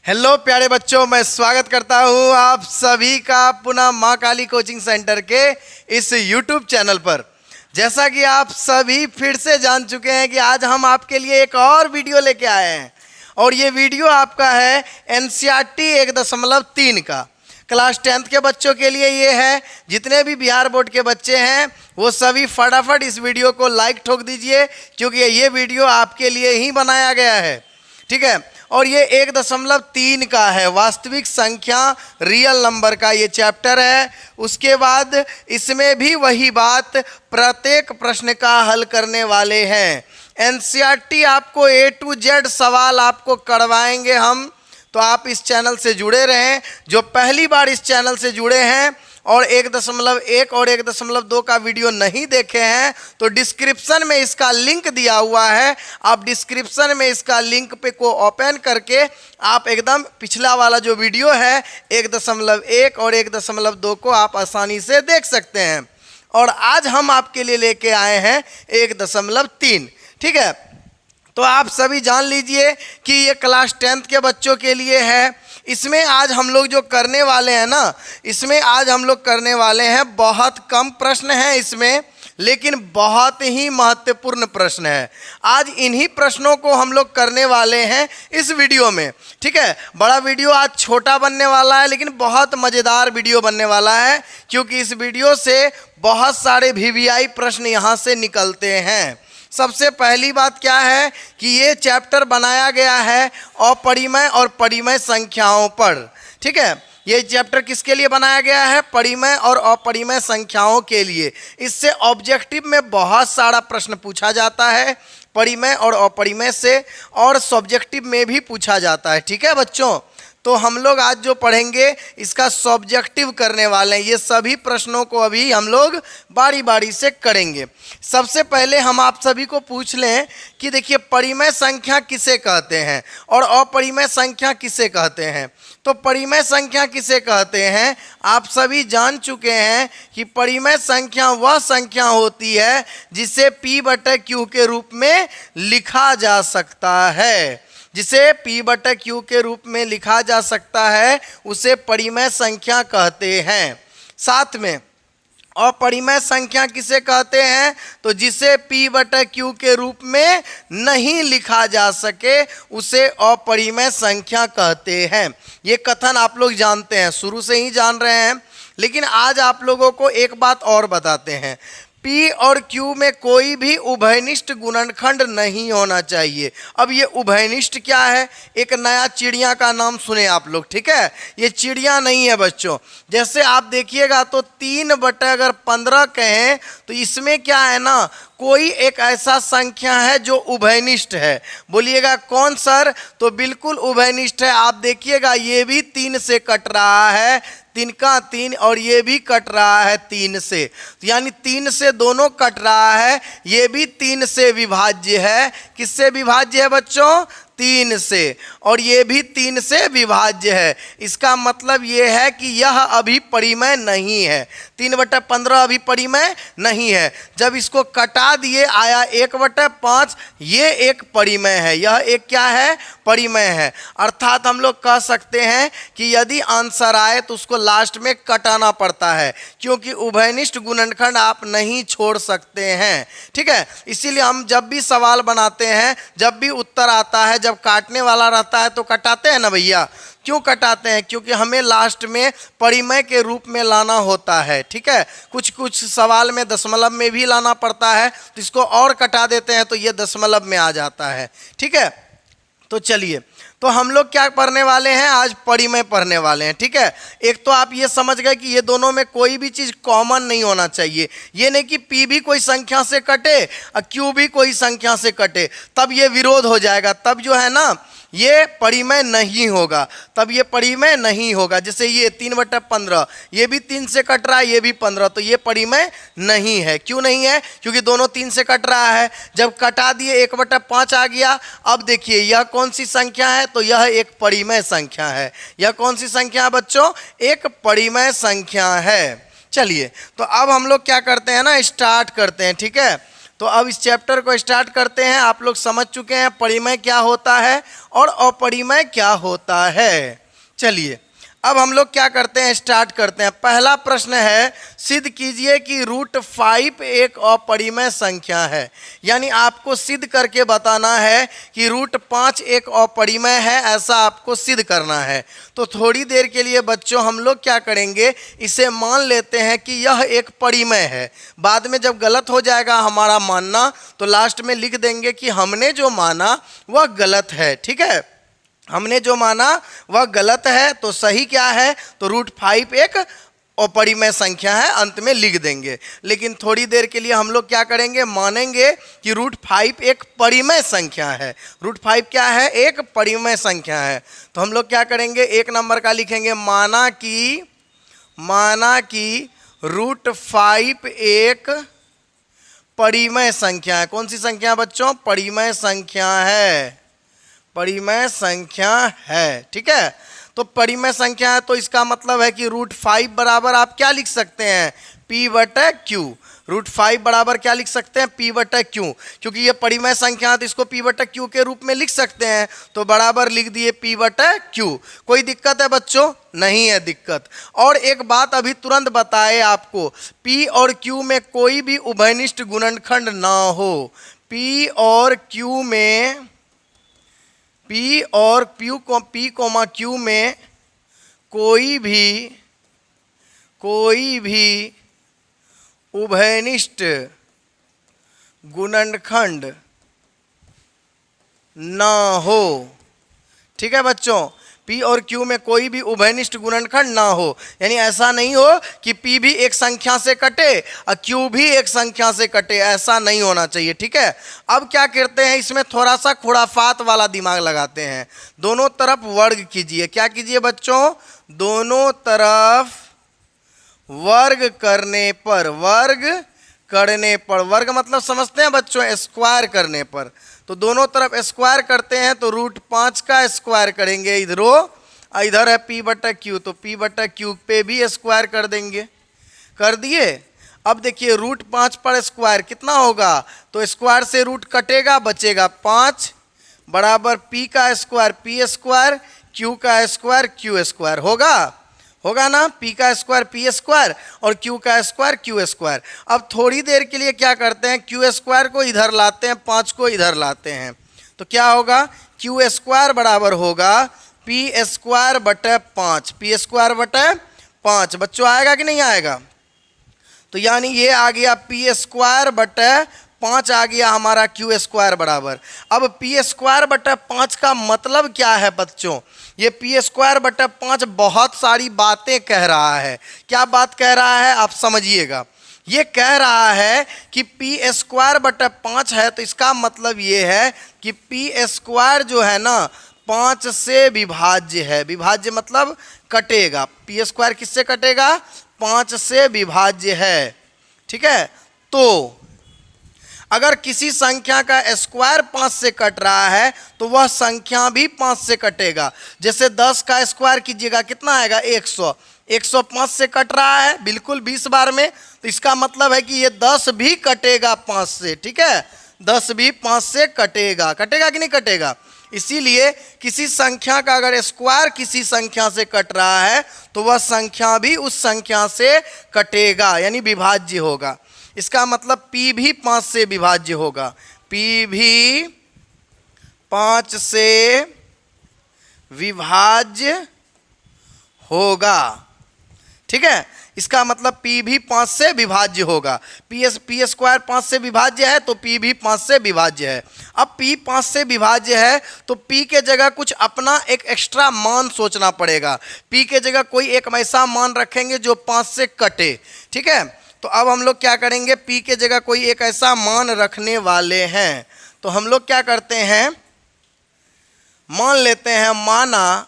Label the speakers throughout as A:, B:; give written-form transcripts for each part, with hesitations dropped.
A: Hello प्यारे बच्चों, मैं स्वागत करता हूं आप सभी का पुनः माँ काली कोचिंग सेंटर के इस यूट्यूब चैनल पर। जैसा कि आप सभी फिर से जान चुके हैं कि आज हम आपके लिए एक और वीडियो लेके आए हैं और ये वीडियो आपका है एनसीईआरटी 1.3 का क्लास 10th के बच्चों के लिए ये है। जितने भी बिहार बोर्ड के बच्चे हैं वो सभी फटाफट इस वीडियो को लाइक ठोक दीजिए, क्योंकि ये वीडियो आपके लिए ही बनाया गया है। ठीक है, और ये 1.3 का है, वास्तविक संख्या रियल नंबर का ये चैप्टर है। उसके बाद इसमें भी वही बात, प्रत्येक प्रश्न का हल करने वाले हैं। एनसीईआरटी आपको A to Z सवाल आपको करवाएंगे हम, तो आप इस चैनल से जुड़े रहें। जो पहली बार इस चैनल से जुड़े हैं और 1.1 और 1.2 का वीडियो नहीं देखे हैं तो डिस्क्रिप्शन में इसका लिंक दिया हुआ है। आप डिस्क्रिप्शन में इसका लिंक पे को ओपन करके आप एकदम पिछला वाला जो वीडियो है 1.1 और 1.2 को आप आसानी से देख सकते हैं। और आज हम आपके लिए लेके आए हैं 1.3। ठीक है, तो आप सभी जान लीजिए कि ये क्लास 10th के बच्चों के लिए है। इसमें आज हम लोग जो करने वाले हैं ना, इसमें आज हम लोग करने वाले हैं, बहुत कम प्रश्न हैं इसमें, लेकिन बहुत ही महत्वपूर्ण प्रश्न है। आज इन्हीं प्रश्नों को हम लोग करने वाले हैं इस वीडियो में। ठीक है, बड़ा वीडियो आज छोटा बनने वाला है, लेकिन बहुत मज़ेदार वीडियो बनने वाला है, क्योंकि इस वीडियो से बहुत सारे VVI प्रश्न यहाँ से निकलते हैं। सबसे पहली बात क्या है कि ये चैप्टर बनाया गया है अपरिमेय और परिमेय संख्याओं पर। ठीक है, ये चैप्टर किसके लिए बनाया गया है? परिमेय और अपरिमेय संख्याओं के लिए। इससे ऑब्जेक्टिव में बहुत सारा प्रश्न पूछा जाता है परिमेय और अपरिमेय से, और सब्जेक्टिव में भी पूछा जाता है। ठीक है बच्चों, तो हम लोग आज जो पढ़ेंगे इसका सब्जेक्टिव करने वाले हैं। ये सभी प्रश्नों को अभी हम लोग बारी बारी से करेंगे। सबसे पहले हम आप सभी को पूछ लें कि देखिए, परिमेय संख्या किसे कहते हैं और अपरिमेय संख्या किसे कहते हैं। तो परिमेय संख्या किसे कहते हैं आप सभी जान चुके हैं कि परिमेय संख्या वह संख्या होती है जिसे P/Q के रूप में लिखा जा सकता है। जिसे P/Q के रूप में लिखा जा सकता है उसे परिमेय संख्या कहते हैं। साथ में अपरिमेय संख्या किसे कहते हैं? तो जिसे P/Q के रूप में नहीं लिखा जा सके उसे अपरिमेय संख्या कहते हैं। ये कथन आप लोग जानते हैं, शुरू से ही जान रहे हैं, लेकिन आज आप लोगों को एक बात और बताते हैं। P और Q में कोई भी उभयनिष्ठ गुणनखंड नहीं होना चाहिए। अब ये उभयनिष्ठ क्या है? एक नया चिड़िया का नाम सुने आप लोग। ठीक है, ये चिड़िया नहीं है बच्चों। जैसे आप देखिएगा तो 3/15 कहें तो इसमें क्या है ना, कोई एक ऐसा संख्या है जो उभयनिष्ठ है। बोलिएगा कौन सर? तो बिल्कुल उभयनिष्ठ है। आप देखिएगा ये भी 3 से कट रहा है, 3 का 3, और ये भी कट रहा है 3 से, तो यानी 3 से दोनों कट रहा है। ये भी 3 से विभाज्य है। किससे विभाज्य है बच्चों? 3 से। और ये भी 3 से विभाज्य है। इसका मतलब ये है कि यह अभी परिमेय नहीं है। 3/15 अभी परिमेय नहीं है। जब इसको कटा दिए आया 1/5, ये एक परिमेय है। यह एक क्या है? परिमेय है। अर्थात हम लोग कह सकते हैं कि यदि आंसर आए तो उसको लास्ट में कटाना पड़ता है, क्योंकि उभयनिष्ठ गुणनखंड आप नहीं छोड़ सकते हैं। ठीक है, इसीलिए हम जब भी सवाल बनाते हैं, जब भी उत्तर आता है, जब काटने वाला रहता है तो कटाते हैं ना भैया। क्यों कटाते हैं? क्योंकि हमें लास्ट में परिमेय के रूप में लाना होता है। ठीक है, कुछ कुछ सवाल में दशमलव में भी लाना पड़ता है, तो इसको और कटा देते हैं तो ये दशमलव में आ जाता है। ठीक है, तो चलिए, तो हम लोग क्या पढ़ने वाले हैं? आज परिमेय पढ़ने वाले हैं। ठीक है, एक तो आप ये समझ गए कि ये दोनों में कोई भी चीज़ कॉमन नहीं होना चाहिए। ये नहीं कि P भी कोई संख्या से कटे और Q भी कोई संख्या से कटे, तब ये विरोध हो जाएगा, तब जो है ना ये परिमेय नहीं होगा, तब ये परिमेय नहीं होगा। जैसे ये 3/15, ये भी 3 से कट रहा है, ये भी 15, तो ये परिमेय नहीं है। क्यों नहीं है? क्योंकि दोनों 3 से कट रहा है। जब कटा दिए 1/5 आ गया। अब देखिए यह कौन सी संख्या है? तो यह एक परिमेय संख्या है। यह कौन सी संख्या है बच्चों? एक परिमेय संख्या है। चलिए, तो अब हम लोग क्या करते हैं ना, स्टार्ट करते हैं। ठीक है, तो अब इस चैप्टर को स्टार्ट करते हैं। आप लोग समझ चुके हैं परिमेय क्या होता है और अपरिमेय क्या होता है। चलिए अब हम लोग क्या करते हैं, स्टार्ट करते हैं। पहला प्रश्न है, सिद्ध कीजिए कि √5 एक अपरिमेय संख्या है। यानी आपको सिद्ध करके बताना है कि √5 एक अपरिमेय है, ऐसा आपको सिद्ध करना है। तो थोड़ी देर के लिए बच्चों हम लोग क्या करेंगे, इसे मान लेते हैं कि यह एक परिमेय है। बाद में जब गलत हो जाएगा हमारा मानना तो लास्ट में लिख देंगे कि हमने जो माना वह गलत है। ठीक है, हमने जो माना वह गलत है, तो सही क्या है, तो √5 एक अपरिमेय संख्या है, अंत में लिख देंगे। लेकिन थोड़ी देर के लिए हम लोग क्या करेंगे, मानेंगे कि √5 एक परिमेय संख्या है। √5 क्या है, एक परिमेय संख्या है। तो हम लोग क्या करेंगे, 1 नंबर का लिखेंगे, माना कि √5 एक परिमेय संख्या है। कौन सी संख्या बच्चों, परिमेय संख्या है, परिमेय संख्या है। ठीक है, तो परिमेय संख्या है तो इसका मतलब है कि √5 बराबर आप क्या लिख सकते हैं, P/Q। √5 बराबर क्या लिख सकते हैं, P/Q। क्योंकि ये परिमेय संख्या है तो इसको P/Q के रूप में लिख सकते हैं, तो बराबर लिख दिए P/Q। कोई दिक्कत है बच्चों, नहीं है दिक्कत। और एक बात अभी तुरंत बताए आपको, P और Q में कोई भी उभयनिष्ठ गुणनखंड ना हो। P और Q में P और Q में कोई भी उभयनिष्ठ गुणनखंड ना हो। ठीक है बच्चों, P और Q में कोई भी उभयनिष्ठ गुणनखंड ना हो। यानी ऐसा नहीं हो कि P भी एक संख्या से कटे और Q भी एक संख्या से कटे, ऐसा नहीं होना चाहिए। ठीक है, अब क्या करते हैं, इसमें थोड़ा सा खुराफात वाला दिमाग लगाते हैं। दोनों तरफ वर्ग कीजिए। क्या कीजिए बच्चों, दोनों तरफ वर्ग करने पर, वर्ग मतलब समझते हैं बच्चों, स्क्वायर करने पर। तो दोनों तरफ स्क्वायर करते हैं तो √5 का स्क्वायर करेंगे इधरों, इधर है P/Q, तो P/Q पे भी स्क्वायर कर देंगे। कर दिए। अब देखिए √5 पर स्क्वायर कितना होगा, तो स्क्वायर से रूट कटेगा, बचेगा 5 बराबर P का स्क्वायर P², Q का स्क्वायर Q²। होगा ना, P का स्क्वायर P² और Q का स्क्वायर Q²। अब थोड़ी देर के लिए क्या करते हैं, Q² को इधर लाते हैं, 5 को इधर लाते हैं, तो क्या होगा, Q² बराबर होगा P²/5। P²/5 बच्चों आएगा कि नहीं आएगा, तो यानी ये आ गया P²/5 आ गया हमारा Q² बराबर। अब P²/5 का मतलब क्या है बच्चों, ये P²/5 बहुत सारी बातें कह रहा है। क्या बात कह रहा है आप समझिएगा, ये कह रहा है कि P²/5 है तो इसका मतलब ये है कि P² जो है ना 5 से विभाज्य है। विभाज्य मतलब कटेगा, P² किससे कटेगा, 5 से विभाज्य है। ठीक है, तो अगर किसी संख्या का स्क्वायर 5 से कट रहा है तो वह संख्या भी 5 से कटेगा। जैसे 10 का स्क्वायर कीजिएगा कितना आएगा, 100। 100 5 से कट रहा है बिल्कुल 20 बार में, तो इसका मतलब है कि ये 10 भी कटेगा 5 से। ठीक है, 10 भी 5 से कटेगा कि नहीं कटेगा। इसीलिए किसी संख्या का अगर स्क्वायर किसी संख्या से कट रहा है तो वह संख्या भी उस संख्या से कटेगा, यानी विभाज्य होगा। इसका मतलब P भी 5 से विभाज्य होगा, P भी 5 से विभाज्य होगा। ठीक है, इसका मतलब P भी 5 से विभाज्य होगा। P² 5 से विभाज्य है तो P भी 5 से विभाज्य है। अब P 5 से विभाज्य है तो P के जगह कुछ अपना एक एक्स्ट्रा मान सोचना पड़ेगा। P के जगह कोई एक ऐसा मान रखेंगे जो 5 से कटे। ठीक है, तो अब हम लोग क्या करेंगे, P के जगह कोई एक ऐसा मान रखने वाले हैं। तो हम लोग क्या करते हैं, मान लेते हैं, माना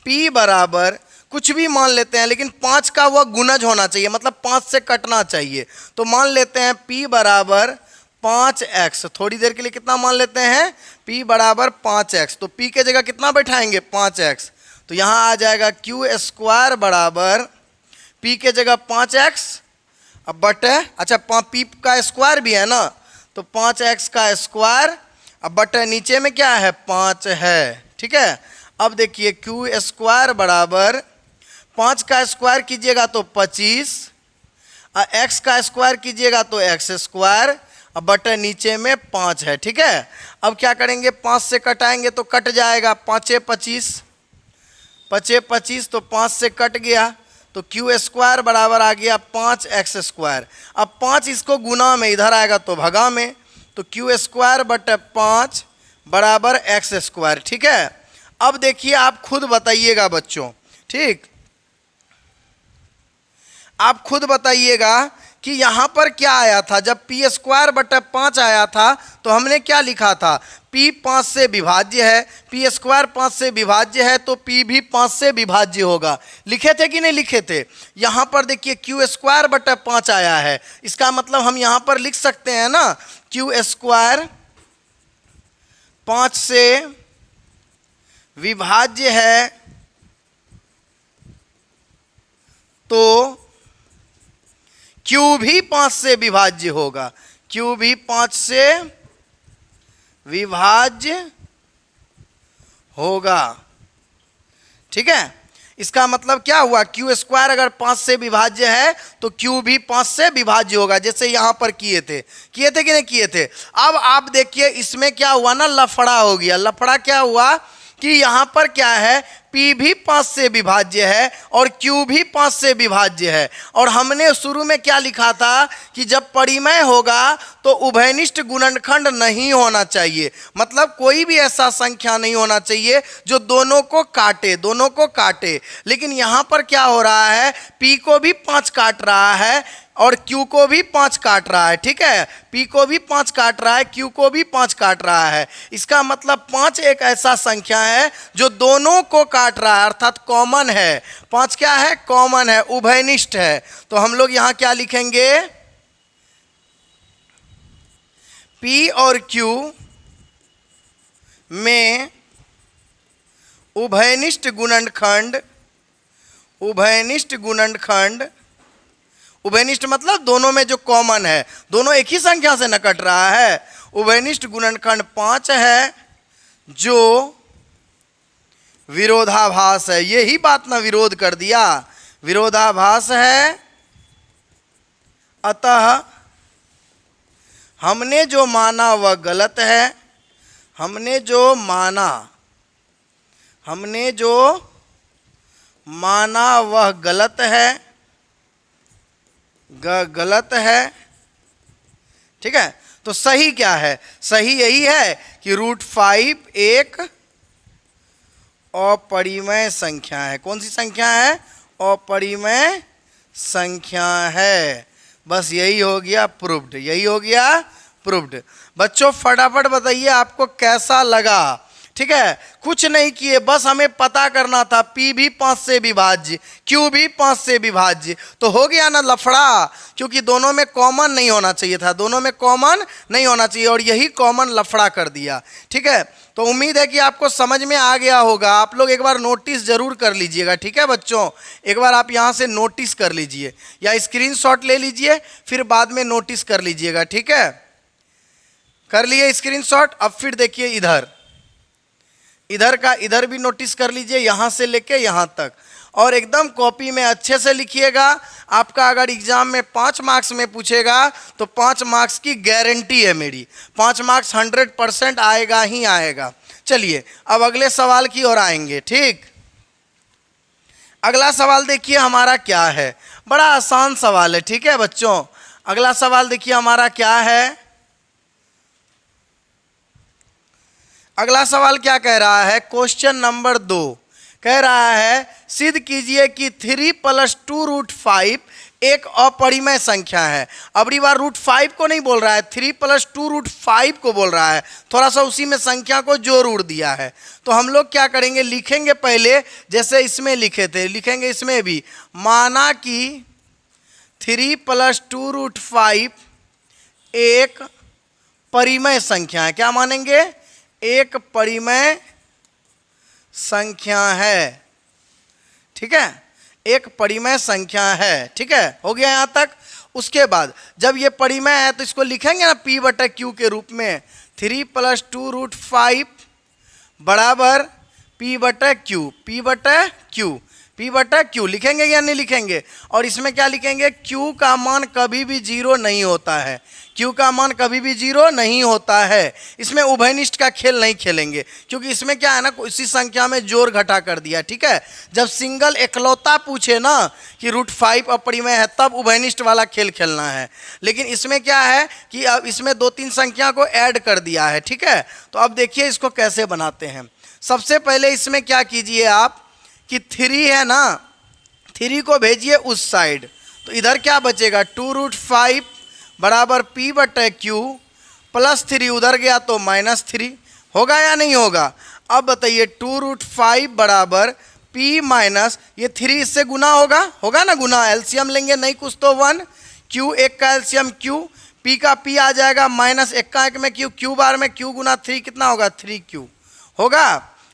A: P बराबर कुछ भी मान लेते हैं, लेकिन 5 का वह गुणज होना चाहिए, मतलब 5 से कटना चाहिए। तो मान लेते हैं P बराबर 5x। थोड़ी देर के लिए कितना मान लेते हैं, P बराबर 5x। तो P के जगह कितना बैठाएंगे, 5x। तो यहाँ आ जाएगा Q² बराबर P के जगह 5x अब बटे, अच्छा पी का स्क्वायर भी है ना, तो 5x का स्क्वायर, अब बटे नीचे में क्या है 5 है, ठीक है। अब देखिए क्यू स्क्वायर बराबर 5 का स्क्वायर कीजिएगा तो 25, और x का स्क्वायर कीजिएगा तो x स्क्वायर, अब बटे नीचे में 5 है, ठीक है। अब क्या करेंगे, 5 से कटाएंगे तो कट जाएगा, 5 25, 5 25 तो 5 से कट गया, तो क्यू स्क्वायर बराबर आ गया 5x स्क्वायर। अब 5 इसको गुना में इधर आएगा तो भगा में, तो क्यू स्क्वायर बटे 5 बराबर x स्क्वायर, ठीक है। अब देखिए आप खुद बताइएगा बच्चों, ठीक, आप खुद बताइएगा कि यहाँ पर क्या आया था। जब पी स्क्वायर बटे 5 आया था तो हमने क्या लिखा था, p 5 से विभाज्य है, पी स्क्वायर 5 से विभाज्य है तो p भी 5 से विभाज्य होगा। लिखे थे कि नहीं लिखे थे। यहाँ पर देखिए क्यू स्क्वायर बटे 5 आया है, इसका मतलब हम यहाँ पर लिख सकते हैं ना, क्यू स्क्वायर 5 से विभाज्य है तो Q भी 5 से विभाज्य होगा, Q भी 5 से विभाज्य होगा, ठीक है। इसका मतलब क्या हुआ, Q स्क्वायर अगर 5 से विभाज्य है तो Q भी 5 से विभाज्य होगा, जैसे यहां पर किए थे कि नहीं किए थे। अब आप देखिए इसमें क्या हुआ ना, लफड़ा हो गया। लफड़ा क्या हुआ कि यहां पर क्या है, P भी 5 से विभाज्य है और Q भी 5 से विभाज्य है, और हमने शुरू में क्या लिखा था कि जब परिमेय होगा तो उभयनिष्ठ गुणनखंड नहीं होना चाहिए, मतलब कोई भी ऐसा संख्या नहीं होना चाहिए जो दोनों को काटे। लेकिन यहाँ पर क्या हो रहा है, P को भी 5 काट रहा है और Q को भी 5 काट रहा है, ठीक है। P को भी 5 काट रहा है, Q को भी 5 काट रहा है। इसका मतलब 5 एक ऐसा संख्या है जो दोनों को काट रहा है, अर्थात कॉमन है। 5 क्या है, कॉमन है, उभयनिष्ठ है। तो हम लोग यहाँ क्या लिखेंगे, P और Q में उभयनिष्ठ गुणनखंड, उभयनिष्ठ मतलब दोनों में जो कॉमन है, दोनों एक ही संख्या से न कट रहा है। उभयनिष्ठ गुणनखंड 5 है जो विरोधाभास है। यही बात ना विरोध कर दिया, विरोधाभास है, अतः हमने जो माना वह गलत है, हमने जो माना वह गलत है, ठीक है। तो सही क्या है, सही यही है कि √5 एक अपरिमेय संख्या है। कौन सी संख्या है, अपरिमेय संख्या है। बस यही हो गया प्रूव्ड, यही हो गया प्रूव्ड। बच्चों फटाफट बताइए आपको कैसा लगा, ठीक है। कुछ नहीं किए, बस हमें पता करना था P भी 5 से विभाज्य, Q भी 5 से विभाज्य, तो हो गया ना लफड़ा, क्योंकि दोनों में कॉमन नहीं होना चाहिए था, दोनों में कॉमन नहीं होना चाहिए, और यही कॉमन लफड़ा कर दिया, ठीक है। तो उम्मीद है कि आपको समझ में आ गया होगा। आप लोग एक बार नोटिस जरूर कर लीजिएगा, ठीक है बच्चों। एक बार आप यहाँ से नोटिस कर लीजिए या स्क्रीनशॉट ले लीजिए, फिर बाद में नोटिस कर लीजिएगा, ठीक है। कर लिए स्क्रीनशॉट। अब फिर देखिए इधर का इधर भी नोटिस कर लीजिए, यहाँ से लेके यहाँ तक, और एकदम कॉपी में अच्छे से लिखिएगा। आपका अगर एग्जाम में 5 मार्क्स में पूछेगा तो 5 मार्क्स की गारंटी है मेरी, 5 मार्क्स 100% आएगा ही आएगा। चलिए अब अगले सवाल की ओर आएंगे, ठीक। अगला सवाल देखिए हमारा क्या है, बड़ा आसान सवाल है, ठीक है बच्चों। अगला सवाल देखिए हमारा क्या है, अगला सवाल क्या कह रहा है, क्वेश्चन नंबर 2 कह रहा है सिद्ध कीजिए कि 3 + 2 √5 एक अपरिमेय संख्या है। अबरी बार √5 को नहीं बोल रहा है, 3 + 2 √5 को बोल रहा है, थोड़ा सा उसी में संख्या को जोड़ उड़ दिया है। तो हम लोग क्या करेंगे, लिखेंगे पहले जैसे इसमें लिखे थे, लिखेंगे इसमें भी, माना कि 3 + 2 √5 एक परिमेय संख्या है। क्या मानेंगे, एक परिमेय संख्या है, ठीक है, एक परिमेय संख्या है, ठीक है। हो गया यहाँ तक। उसके बाद जब ये परिमेय है तो इसको लिखेंगे ना P बटा Q के रूप में, 3 + 2√5 बराबर P बटा Q, P बटा Q, P बटा Q लिखेंगे या नहीं लिखेंगे। और इसमें क्या लिखेंगे, Q का मान कभी भी 0 नहीं होता है, Q का मान कभी भी 0 नहीं होता है। इसमें उभयनिष्ठ का खेल नहीं खेलेंगे, क्योंकि इसमें क्या है ना, उसी संख्या में जोड़ घटा कर दिया, ठीक है। जब सिंगल एकलौता पूछे ना कि √5 अपरिमेय है, तब उभयनिष्ठ वाला खेल खेलना है। लेकिन इसमें क्या है कि अब इसमें 2-3 संख्या को ऐड कर दिया है, ठीक है। तो अब देखिए इसको कैसे बनाते हैं। सबसे पहले इसमें क्या कीजिए आप कि 3 है ना, 3 को भेजिए उस साइड, तो इधर क्या बचेगा, 2√5 बराबर P बटा Q प्लस 3 उधर गया तो -3 होगा या नहीं होगा। अब बताइए 2√5 बराबर P माइनस ये 3 इससे गुना होगा ना, गुना एलसीएम लेंगे नहीं कुछ तो 1, Q एक का एलसीएम Q, P का P आ जाएगा माइनस 1 का 1 में Q, Q बार में Q गुना 3 कितना होगा, 3Q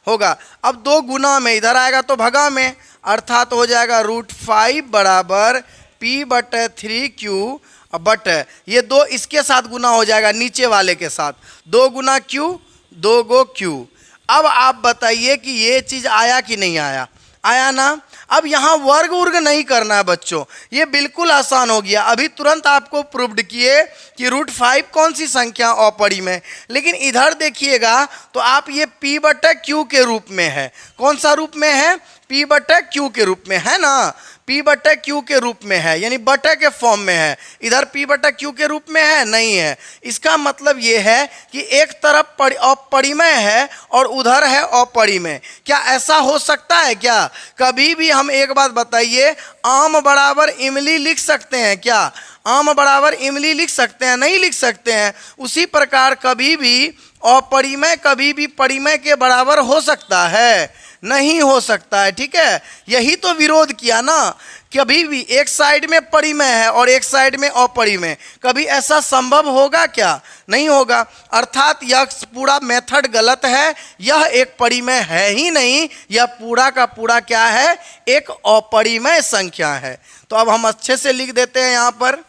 A: होगा। अब 2 गुना में इधर आएगा तो भगा में, अर्थात हो जाएगा √5 बराबर P बटे 3Q बट ये 2 इसके साथ गुना हो जाएगा नीचे वाले के साथ, 2 गुना Q 2 गो Q। अब आप बताइए कि ये चीज़ आया कि नहीं आया, आया ना। अब यहाँ वर्ग उर्ग नहीं करना है बच्चों, ये बिल्कुल आसान हो गया। अभी तुरंत आपको प्रूव्ड किए कि √5 कौन सी संख्या अपरिमेय। लेकिन इधर देखिएगा तो आप ये P बटा Q के रूप में है, कौन सा रूप में है, P बटा Q के रूप में है ना, P बटा Q के रूप में है, यानी बटे के फॉर्म में है। इधर P बटा Q के रूप में है, नहीं है। इसका मतलब ये है कि एक तरफ अपरिमेय है और उधर है अपरिमेय। क्या ऐसा हो सकता है क्या? कभी भी हम एक बात बताइए, आम बराबर इमली लिख सकते हैं क्या? आम बराबर इमली लिख सकते हैं? नहीं लिख सकते हैं। उसी प्रकार कभी भी अपरिमेय कभी भी परिमेय के बराबर हो सकता है? नहीं हो सकता है, ठीक है। यही तो विरोध किया ना, कभी भी एक साइड में परिमेय है और एक साइड में अपरिमेय, कभी ऐसा संभव होगा क्या? नहीं होगा। अर्थात यह पूरा मेथड गलत है, यह एक परिमेय है ही नहीं, यह पूरा का पूरा क्या है, एक अपरिमेय संख्या है। तो अब हम अच्छे से लिख देते हैं यहाँ पर,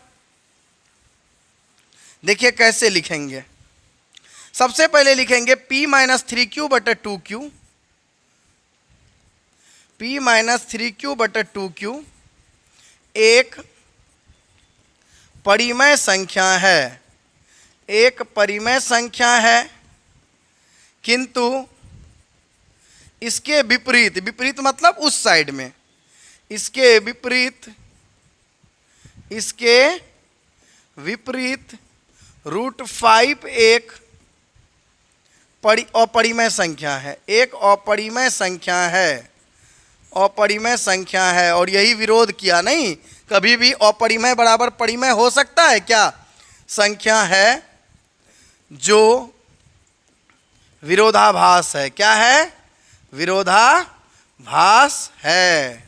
A: देखिए कैसे लिखेंगे। सबसे पहले लिखेंगे P माइनस 3Q बटे 2Q, P माइनस 3Q बटे 2Q एक परिमेय संख्या है, एक परिमेय संख्या है, किंतु इसके विपरीत, विपरीत मतलब उस साइड में, इसके विपरीत, इसके विपरीत √5 एक अपरिमेय संख्या है, एक अपरिमेय संख्या है, अपरिमेय संख्या है। और यही विरोध किया, नहीं कभी भी अपरिमेय बराबर परिमेय हो सकता है क्या? संख्या है जो विरोधाभास है। क्या है? विरोधाभास है।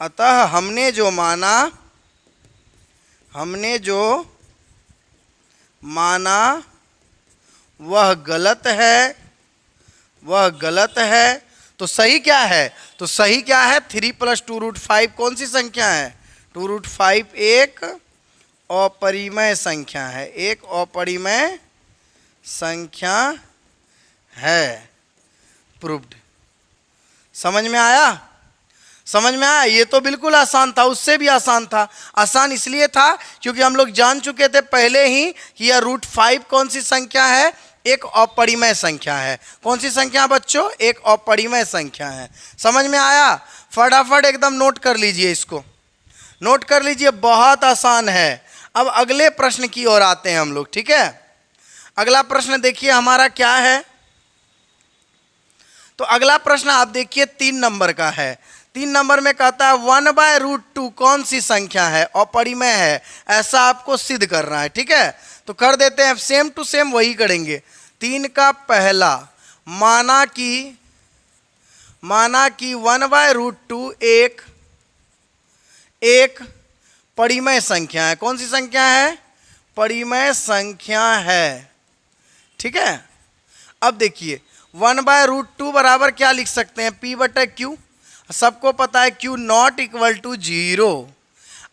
A: अतः हमने जो माना वह गलत है, वह गलत है। तो सही क्या है? तो सही क्या है? 3 + 2√5 कौन सी संख्या है? 2√5 एक अपरिमेय संख्या है, एक अपरिमेय संख्या है। प्रूव्ड। समझ में आया? समझ में आया? ये तो बिल्कुल आसान था, उससे भी आसान था। आसान इसलिए था क्योंकि हम लोग जान चुके थे पहले ही कि यह √5 कौन सी संख्या है, एक अपरिमेय संख्या है। कौन सी संख्या बच्चों? एक अपरिमेय संख्या है। समझ में आया? फटाफट एकदम नोट कर लीजिए, इसको नोट कर लीजिए, बहुत आसान है। अब अगले प्रश्न की ओर आते हैं हम लोग, ठीक है। अगला प्रश्न देखिए हमारा क्या है। तो अगला प्रश्न आप देखिए 3 नंबर का है। 3 नंबर में कहता है 1/√2 कौन सी संख्या है, अपरिमेय है, ऐसा आपको सिद्ध करना है, ठीक है। तो कर देते हैं, सेम टू सेम वही करेंगे। 3 का पहला, माना कि 1/√2 एक परिमेय संख्या है। कौन सी संख्या है? परिमेय संख्या है, ठीक है। अब देखिए 1/√2 बराबर क्या लिख सकते हैं? P बटे Q। सबको पता है Q नॉट इक्वल टू 0।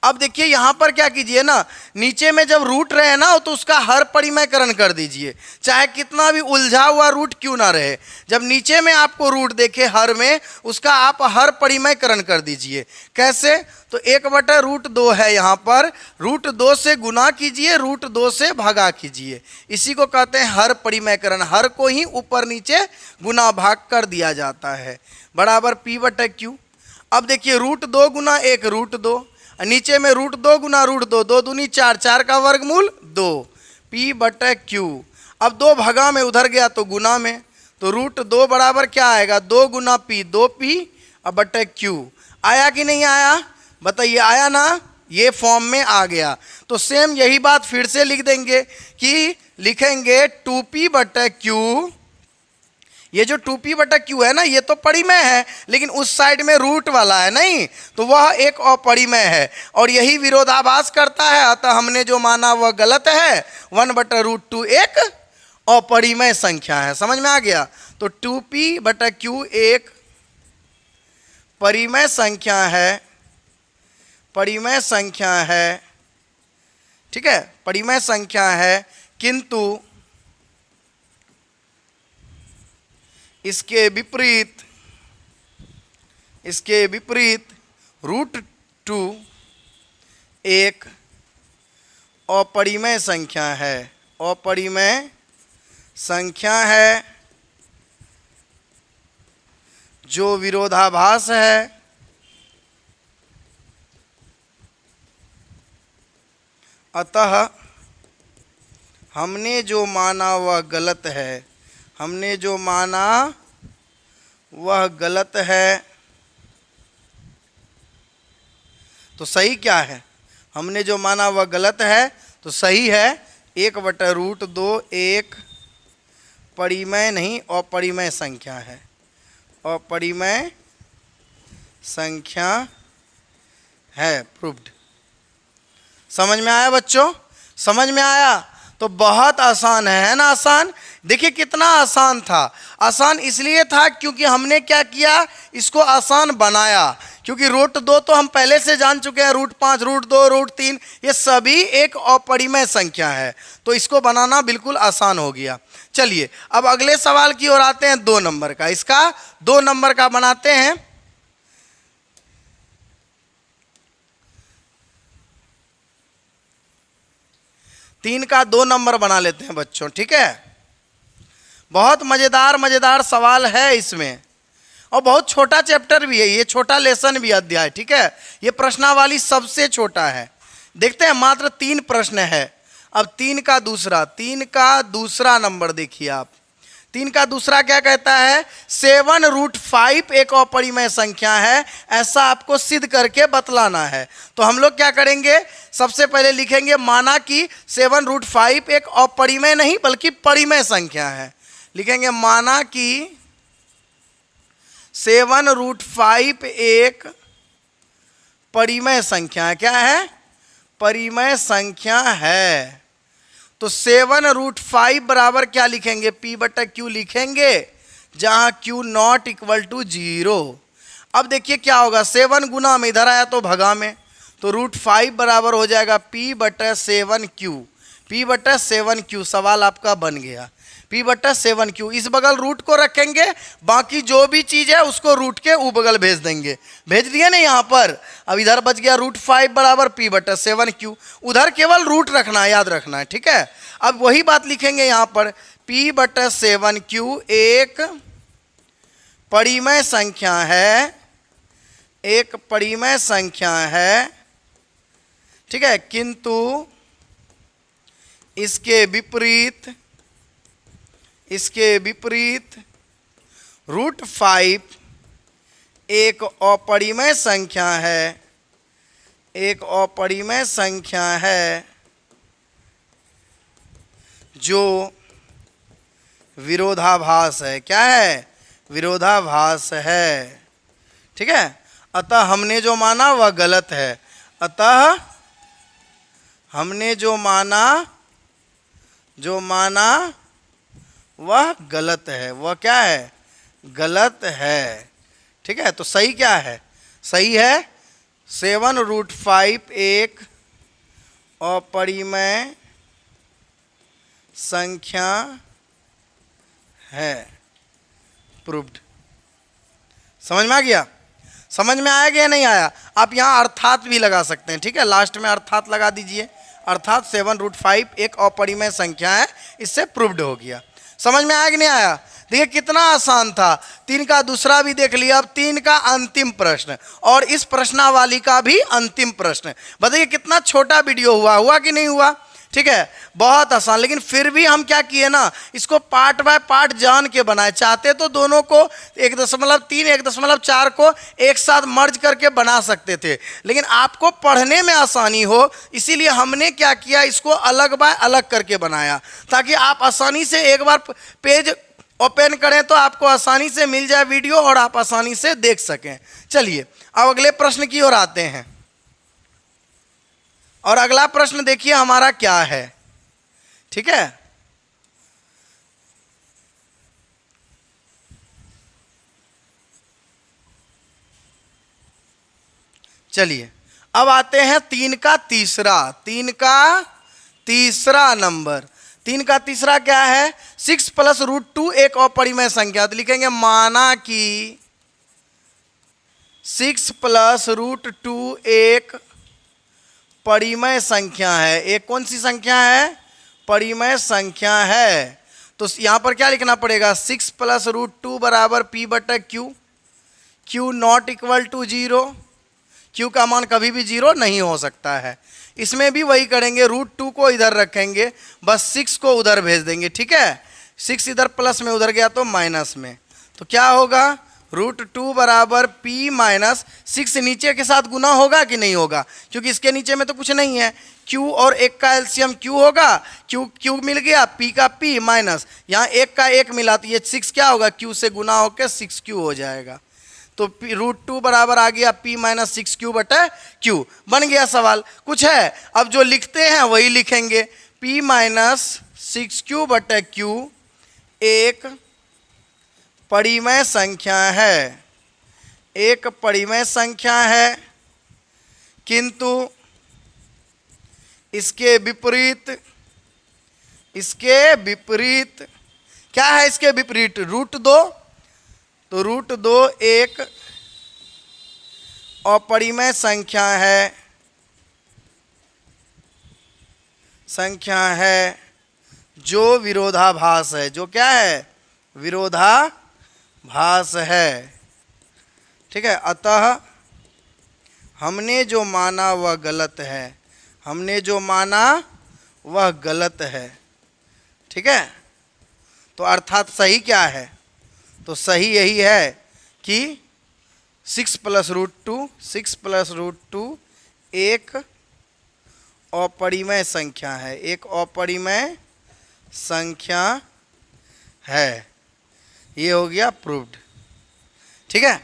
A: अब देखिए यहां पर क्या कीजिए ना, नीचे में जब रूट रहे ना तो उसका हर परिमयकरण कर दीजिए, चाहे कितना भी उलझा हुआ रूट क्यों ना रहे। जब नीचे में आपको रूट देखे हर में, उसका आप हर परिमयकरण कर दीजिए। कैसे? तो 1/√2 है यहाँ पर, √2 से गुना कीजिए, √2 से भागा कीजिए। इसी को कहते हैं हर परिमयकरण। हर को ही ऊपर नीचे गुना भाग कर दिया जाता है, बराबर P/Q। अब देखिए √2 गुना 1 √2, नीचे में √2 गुना √2, 2 दूनी 4, 4 का वर्गमूल 2, P/Q। अब 2 भगा में उधर गया तो गुना में, तो √2 बराबर क्या आएगा, 2 गुना P, 2P/Q। आया कि नहीं आया? बताइए, आया ना? ये फॉर्म में आ गया। तो सेम यही बात फिर से लिख देंगे कि लिखेंगे 2P/Q। ये जो 2P/Q है ना, ये तो परिमेय है, लेकिन उस साइड में रूट वाला है नहीं, तो वह एक अपरिमेय है और यही विरोधाभास करता है। अतः हमने जो माना वह गलत है। 1/√2 एक अपरिमेय संख्या है। समझ में आ गया? तो 2P/Q एक परिमेय संख्या है, परिमेय संख्या है, ठीक है, परिमेय संख्या है, किंतु इसके विपरीत, इसके विपरीत √2 एक अपरिमेय संख्या है, अपरिमेय संख्या है जो विरोधाभास है, अतः हमने जो माना वह गलत है, हमने जो माना वह गलत है। तो सही क्या है? हमने जो माना वह गलत है तो सही है 1/√2 एक परिमेय नहीं अपरिमेय संख्या है, अपरिमेय संख्या है। प्रूव्ड। समझ में आया बच्चों? समझ में आया? तो बहुत आसान है ना? आसान। देखिए कितना आसान था। आसान इसलिए था क्योंकि हमने क्या किया, इसको आसान बनाया। क्योंकि √2 तो हम पहले से जान चुके हैं, √5, √2, √3 ये सभी एक अपरिमेय संख्या है, तो इसको बनाना बिल्कुल आसान हो गया। चलिए अब अगले सवाल की ओर आते हैं, 2 नंबर का। इसका 2 नंबर का बनाते हैं। तीन का 2 नंबर बना लेते हैं बच्चों, ठीक है। बहुत मजेदार मजेदार सवाल है इसमें और बहुत छोटा चैप्टर भी है, ये छोटा लेसन भी अध्याय, ठीक है। ये प्रश्नावली सबसे छोटा है। देखते हैं, मात्र 3 प्रश्न है। अब 3 का दूसरा नंबर देखिए आप। 3 का दूसरा क्या कहता है, 7√5 एक अपरिमेय संख्या है, ऐसा आपको सिद्ध करके बतलाना है। तो हम लोग क्या करेंगे, सबसे पहले लिखेंगे माना कि 7√5 एक अपरिमेय नहीं बल्कि परिमेय संख्या है। लिखेंगे माना कि 7√5 एक परिमेय संख्या है। क्या है? परिमेय संख्या है। तो 7√5 बराबर क्या लिखेंगे, P/Q लिखेंगे, जहां Q नॉट इक्वल टू 0। अब देखिए क्या होगा, 7 गुना में इधर आया तो भगा में, तो √5 बराबर हो जाएगा P/7Q। P/7Q सवाल आपका बन गया, P/7Q। इस बगल रूट को रखेंगे, बाकी जो भी चीज़ है उसको रूट के ऊ बगल भेज देंगे। भेज दिए ना यहाँ पर। अब इधर बच गया √5 बराबर P/7Q। उधर केवल रूट रखना है, याद रखना है, ठीक है। अब वही बात लिखेंगे यहाँ पर, P/7Q एक परिमेय संख्या है, एक परिमेय संख्या है, ठीक है, किंतु इसके विपरीत, इसके विपरीत √5 एक अपरिमेय संख्या है, एक अपरिमेय संख्या है जो विरोधाभास है। क्या है? विरोधाभास है, ठीक है। अतः हमने जो माना वह गलत है, अतः हमने जो माना वह गलत है। वह क्या है? गलत है, ठीक है, तो सही क्या है? सही है 7√5 एक अपरिमेय संख्या है। प्रूव्ड। समझ में आ गया? समझ में आया कि नहीं आया? आप यहाँ अर्थात भी लगा सकते हैं, ठीक है, लास्ट में अर्थात लगा दीजिए। अर्थात 7√5 एक अपरिमेय संख्या है, इससे प्रूव्ड हो गया। समझ में आया कि नहीं आया? देखिए कितना आसान था। 3 का दूसरा भी देख लिया। अब 3 का अंतिम प्रश्न और इस प्रश्नावली का भी अंतिम प्रश्न। बताइए कितना छोटा वीडियो हुआ कि नहीं हुआ? ठीक है, बहुत आसान। लेकिन फिर भी हम क्या किए ना, इसको पार्ट बाय पार्ट जान के बनाए। चाहते तो दोनों को 1.3 1.4 को एक साथ मर्ज करके बना सकते थे, लेकिन आपको पढ़ने में आसानी हो इसीलिए हमने क्या किया, इसको अलग बाय अलग करके बनाया, ताकि आप आसानी से एक बार पेज ओपन करें तो आपको आसानी से मिल जाए वीडियो और आप आसानी से देख सकें। चलिए अब अगले प्रश्न की ओर आते हैं। और अगला प्रश्न देखिए हमारा क्या है। ठीक है, चलिए अब आते हैं 3 का तीसरा नंबर। 3 का तीसरा क्या है? 6 + √2 एक अपरिमेय संख्या। तो लिखेंगे माना कि 6 + √2 एक परिमेय संख्या है। एक कौन सी संख्या है? परिमेय संख्या है। तो यहां पर क्या लिखना पड़ेगा? 6 + √2 = p/q। q not equal to 0। q का मान कभी भी 0 नहीं हो सकता है। इसमें भी वही करेंगे, √2 को इधर रखेंगे, बस 6 को उधर भेज देंगे। ठीक है, 6 इधर प्लस में, उधर गया तो माइनस में। तो क्या होगा? √2 = p - 6 नीचे के साथ गुना होगा कि नहीं होगा? क्योंकि इसके नीचे में तो कुछ नहीं है। q और 1 का एलसीएम q होगा। q मिल गया, p का p माइनस यहाँ 1 का 1 मिला, तो ये 6 क्या होगा? q से गुना होकर 6q हो जाएगा। तो √2 बराबर आ गया p - 6q/q। बन गया सवाल। कुछ है? अब जो लिखते हैं वही लिखेंगे। p - 6q/q एक परिमेय संख्या है, एक परिमेय संख्या है, किंतु इसके विपरीत क्या है? इसके विपरीत √2। तो √2 एक अपरिमेय संख्या है जो विरोधाभास है। जो क्या है? विरोधाभास है। ठीक है, अतः हमने जो माना वह गलत है। ठीक है, तो अर्थात सही क्या है? तो सही यही है कि 6 + √2 एक अपरिमेय संख्या है, एक अपरिमेय संख्या है। ये हो गया प्रूव्ड। ठीक है,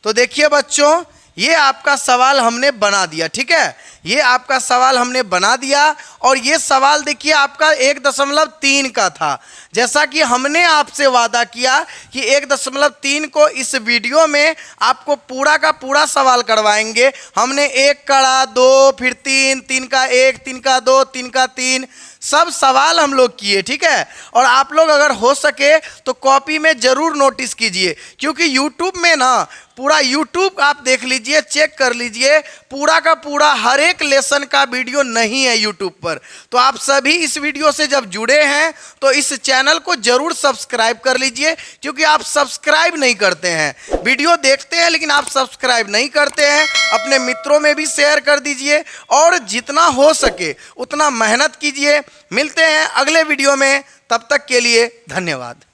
A: तो देखिए बच्चों, ये आपका सवाल हमने बना दिया। ठीक है, ये आपका सवाल हमने बना दिया और ये सवाल देखिए आपका 1.3 का था। जैसा कि हमने आपसे वादा किया कि 1.3 को इस वीडियो में आपको पूरा का पूरा सवाल करवाएंगे। हमने 1 का 2, फिर 3 का 1, 3 का 2, 3 का 3 सब सवाल हम लोग किए। ठीक है, और आप लोग अगर हो सके तो कॉपी में ज़रूर नोटिस कीजिए, क्योंकि यूट्यूब में ना पूरा यूट्यूब आप देख लीजिए, चेक कर लीजिए, पूरा का पूरा हर एक लेसन का वीडियो नहीं है यूट्यूब पर। तो आप सभी इस वीडियो से जब जुड़े हैं तो इस चैनल को ज़रूर सब्सक्राइब कर लीजिए, क्योंकि आप सब्सक्राइब नहीं करते हैं। वीडियो देखते हैं लेकिन आप सब्सक्राइब नहीं करते हैं। अपने मित्रों में भी शेयर कर दीजिए और जितना हो सके उतना मेहनत कीजिए। मिलते हैं अगले वीडियो में, तब तक के लिए धन्यवाद।